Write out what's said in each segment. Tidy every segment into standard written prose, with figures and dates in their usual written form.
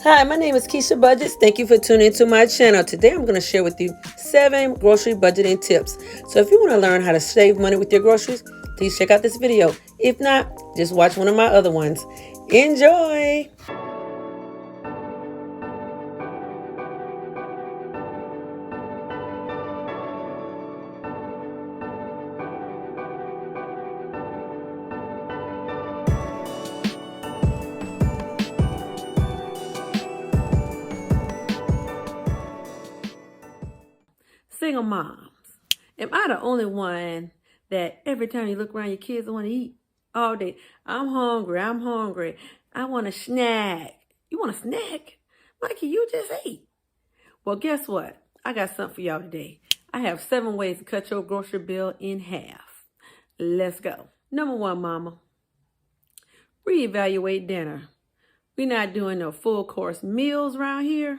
Hi, my name is KeychaBudgets. Thank you for tuning into my channel. Today I'm going to share with you 7 grocery budgeting tips. So if you want to learn how to save money with your groceries, please check out this video. If not, just watch one of my other ones. Enjoy! Single moms, am I the only one that every time you look around your kids want to eat all day? I'm hungry, I want a snack. You want a snack? Mikey, you just ate. Well, guess what? I got something for y'all today. I have 7 ways to cut your grocery bill in half. Let's go. Number 1, mama. Reevaluate dinner. We're not doing no full course meals around here.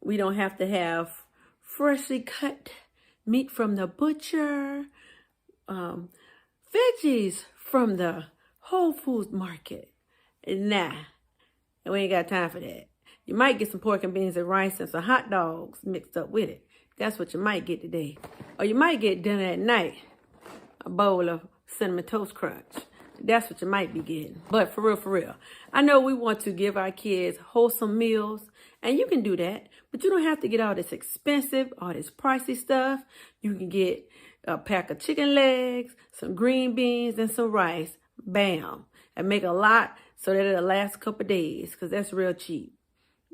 We don't have to have freshly cut meat from the butcher, veggies from the Whole Foods market. Nah, we ain't got time for that. You might get some pork and beans and rice and some hot dogs mixed up with it. That's what you might get today. Or you might get dinner at night, a bowl of Cinnamon Toast Crunch. That's what you might be getting. But for real, I know we want to give our kids wholesome meals, and you can do that, but you don't have to get all this expensive, all this pricey stuff. You can get a pack of chicken legs, some green beans, and some rice. Bam. And make a lot so that it'll last a couple days, because that's real cheap.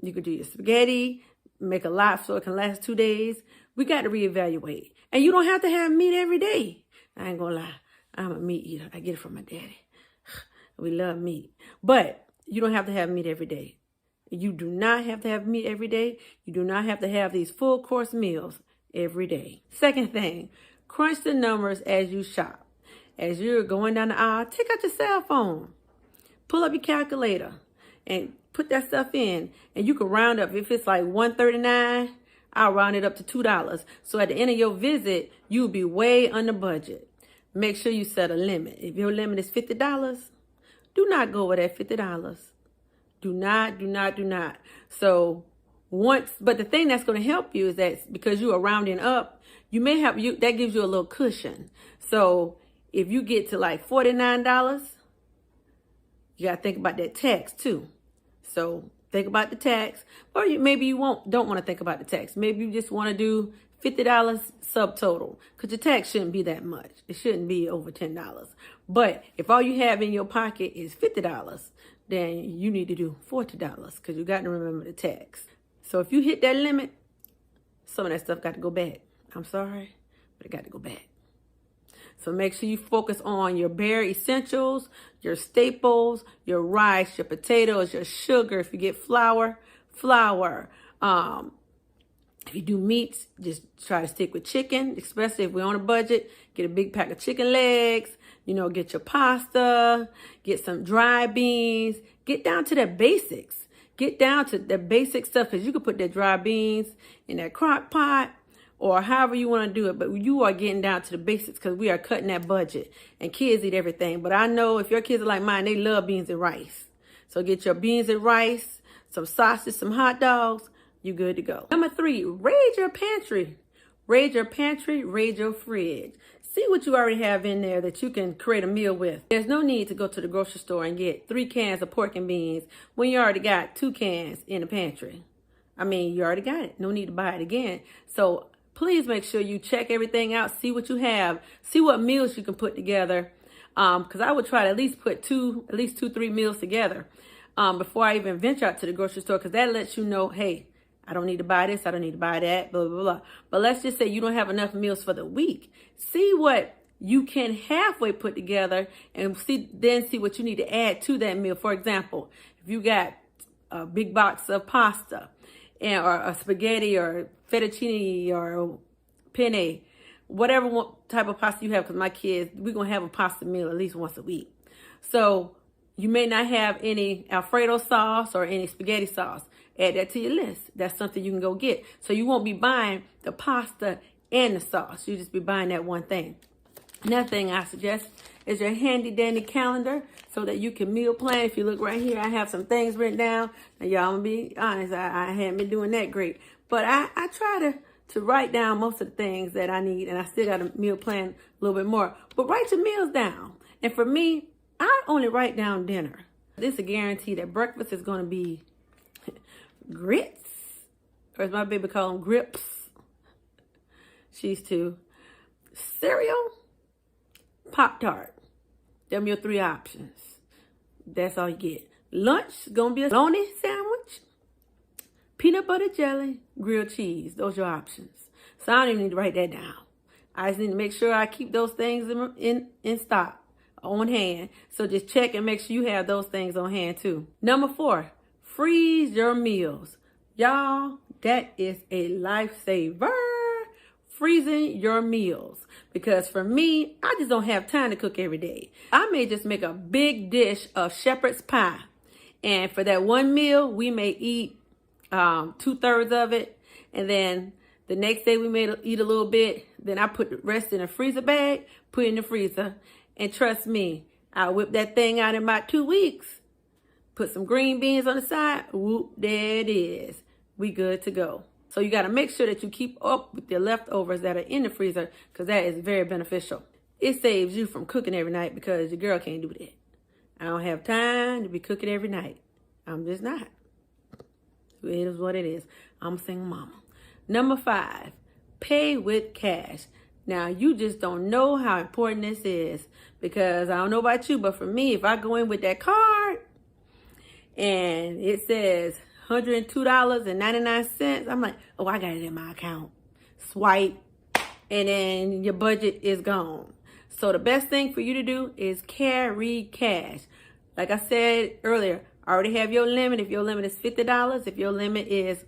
You could do your spaghetti, make a lot so it can last 2 days. We got to reevaluate. And you don't have to have meat every day. I ain't gonna lie. I'm a meat eater. I get it from my daddy. We love meat. But you don't have to have meat every day. You do not have to have meat every day. You do not have to have these full course meals every day. Second thing, crunch the numbers as you shop. As you're going down the aisle, take out your cell phone. Pull up your calculator and put that stuff in. And you can round up. If it's like $1.39, I'll round it up to $2. So at the end of your visit, you'll be way under budget. Make sure you set a limit. If your limit is $50, do not go over that $50. Do not. So but the thing that's going to help you is that because you are rounding up, you may have, that gives you a little cushion. So if you get to like $49, you got to think about that tax too. So think about the tax, or maybe you don't want to think about the tax. Maybe you just want to do $50 subtotal, because your tax shouldn't be that much. It shouldn't be over $10. But if all you have in your pocket is $50, then you need to do $40, because you got to remember the tax. So if you hit that limit, some of that stuff got to go back. I'm sorry, but it got to go back. So make sure you focus on your bare essentials, your staples, your rice, your potatoes, your sugar. If you get flour. If you do meats, just try to stick with chicken, especially if we're on a budget. Get a big pack of chicken legs, get your pasta, get some dry beans. Get down to the basics. Get down to the basic stuff, because you can put that dry beans in that crock pot or however you want to do it. But you are getting down to the basics, because we are cutting that budget. And kids eat everything. But I know if your kids are like mine, they love beans and rice. So get your beans and rice, some sausage, some hot dogs. You good to go. Number 3, raid your pantry. Raid your pantry, raid your fridge. See what you already have in there that you can create a meal with. There's no need to go to the grocery store and get 3 cans of pork and beans when you already got 2 cans in the pantry. I mean, you already got it. No need to buy it again. So please make sure you check everything out. See what you have. See what meals you can put together. Because I would try to at least put 3 meals together before I even venture out to the grocery store, because that lets you know, hey, I don't need to buy this. I don't need to buy that, blah, blah, blah. But let's just say you don't have enough meals for the week. See what you can halfway put together and see what you need to add to that meal. For example, if you got a big box of pasta or a spaghetti or fettuccine or penne, whatever type of pasta you have, because my kids, we're going to have a pasta meal at least once a week. So you may not have any Alfredo sauce or any spaghetti sauce. Add that to your list. That's something you can go get. So you won't be buying the pasta and the sauce. You just be buying that one thing. Another thing I suggest is your handy dandy calendar so that you can meal plan. If you look right here, I have some things written down. Now, y'all, I'm gonna be honest, I haven't been doing that great. But I try to write down most of the things that I need, and I still got to meal plan a little bit more. But write your meals down. And for me, I only write down dinner. This is a guarantee that breakfast is going to be grits, or as my baby call them, grips. She's two. Cereal, Pop-Tart. Them your 3 options. That's all you get. Lunch is going to be a bologna sandwich, peanut butter jelly, grilled cheese. Those are your options. So I don't even need to write that down. I just need to make sure I keep those things in stock, on hand. So just check and make sure you have those things on hand too. Number 4, freeze your meals. Y'all, that is a lifesaver. Freezing your meals. Because for me, I just don't have time to cook every day. I may just make a big dish of shepherd's pie. And for that one meal, we may eat 2/3 of it. And then the next day we may eat a little bit. Then I put the rest in a freezer bag, put it in the freezer. And trust me, I'll whip that thing out in about 2 weeks. Put some green beans on the side. Whoop, there it is. We good to go. So you got to make sure that you keep up with your leftovers that are in the freezer, because that is very beneficial. It saves you from cooking every night, because your girl can't do that. I don't have time to be cooking every night. I'm just not. It is what it is. I'm a single mama. Number 5, pay with cash. Now, you just don't know how important this is, because I don't know about you, but for me, if I go in with that card and it says $102.99, I'm like, oh, I got it in my account. Swipe, and then your budget is gone. So the best thing for you to do is carry cash. Like I said earlier, already have your limit. If your limit is $50, if your limit is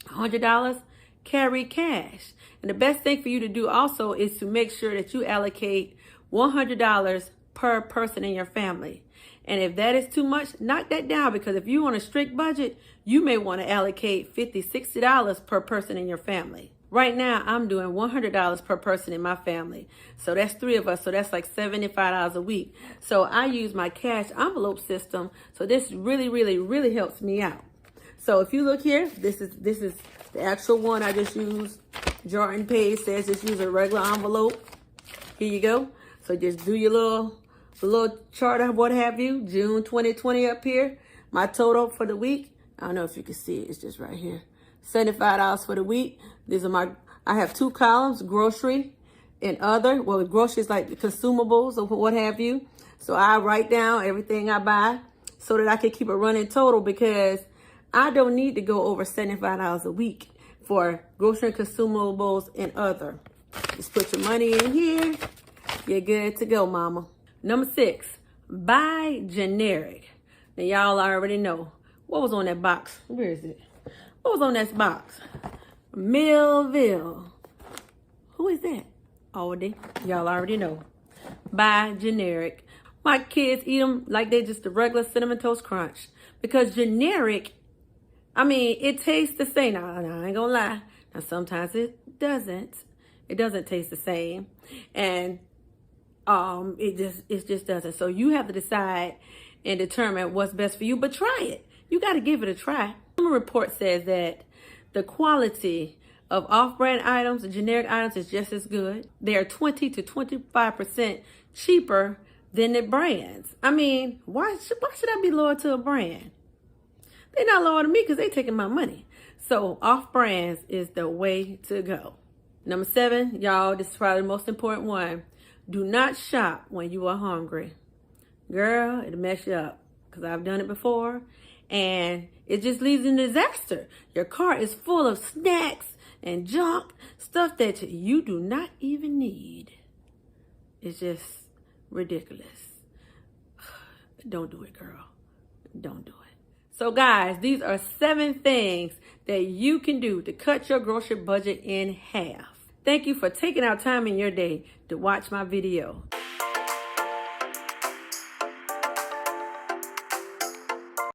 $100, carry cash. And the best thing for you to do also is to make sure that you allocate $100 per person in your family. And if that is too much, knock that down, because if you're on a strict budget, you may want to allocate $50, $60 per person in your family. Right now, I'm doing $100 per person in my family. So that's 3 of us. So that's like $75 a week. So I use my cash envelope system. So this really, really, really helps me out. So if you look here, this is the actual one I just used. Jordan Page says just use a regular envelope. Here you go. So just do your little chart of what have you. June 2020 up here. My total for the week, I don't know if you can see it. It's just right here. $75 for the week. I have 2 columns, grocery and other. Well, grocery is like the consumables or what have you. So I write down everything I buy so that I can keep a running total, because I don't need to go over $75 a week for grocery and consumables and other. Just put your money in here. You're good to go, mama. Number 6, buy generic. Now, y'all already know. What was on that box? Where is it? What was on that box? Millville. Who is that? Aldi. Y'all already know. Buy generic. My kids eat them like they're just a regular Cinnamon Toast Crunch. Because generic, I mean, it tastes the same. Now, I ain't gonna lie. Now, sometimes it doesn't. It doesn't taste the same. And it just doesn't. So you have to decide and determine what's best for you, but try it. You got to give it a try. One report says that the quality of off-brand items and generic items is just as good. They are 20 to 25% cheaper than the brands. I mean, why should I be loyal to a brand? They're not loyal to me because they're taking my money. So off-brands is the way to go. Number 7, y'all, this is probably the most important one. Do not shop when you are hungry. Girl, it'll mess you up, because I've done it before, and it just leads in disaster. Your cart is full of snacks and junk, stuff that you do not even need. It's just ridiculous. Don't do it, girl. Don't do it. So guys, these are 7 things that you can do to cut your grocery budget in half. Thank you for taking out time in your day to watch my video.